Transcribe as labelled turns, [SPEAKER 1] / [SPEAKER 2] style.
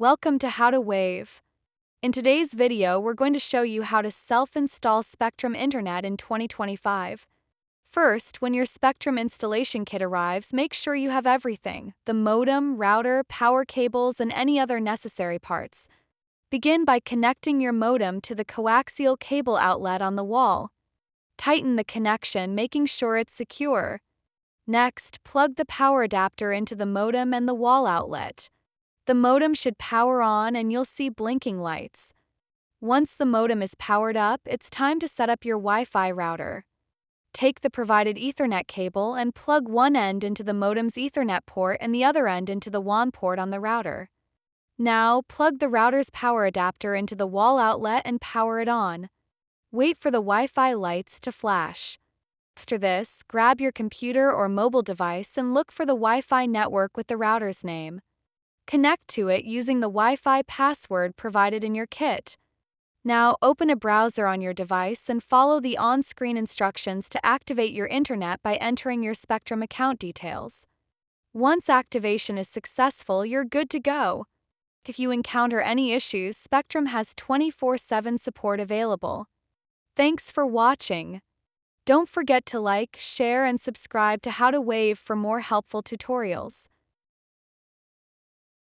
[SPEAKER 1] Welcome to How to Wave. In today's video, we're going to show you how to self-install Spectrum Internet in 2025. First, when your Spectrum installation kit arrives, make sure you have everything: the modem, router, power cables, and any other necessary parts. Begin by connecting your modem to the coaxial cable outlet on the wall. Tighten the connection, making sure it's secure. Next, plug the power adapter into the modem and the wall outlet. The modem should power on and you'll see blinking lights. Once the modem is powered up, it's time to set up your Wi-Fi router. Take the provided Ethernet cable and plug one end into the modem's Ethernet port and the other end into the WAN port on the router. Now, plug the router's power adapter into the wall outlet and power it on. Wait for the Wi-Fi lights to flash. After this, grab your computer or mobile device and look for the Wi-Fi network with the router's name. Connect to it using the Wi-Fi password provided in your kit. Now, open a browser on your device and follow the on-screen instructions to activate your internet by entering your Spectrum account details. Once activation is successful, you're good to go. If you encounter any issues, Spectrum has 24/7 support available. Thanks for watching. Don't forget to like, share, and subscribe to How to Wave for more helpful tutorials.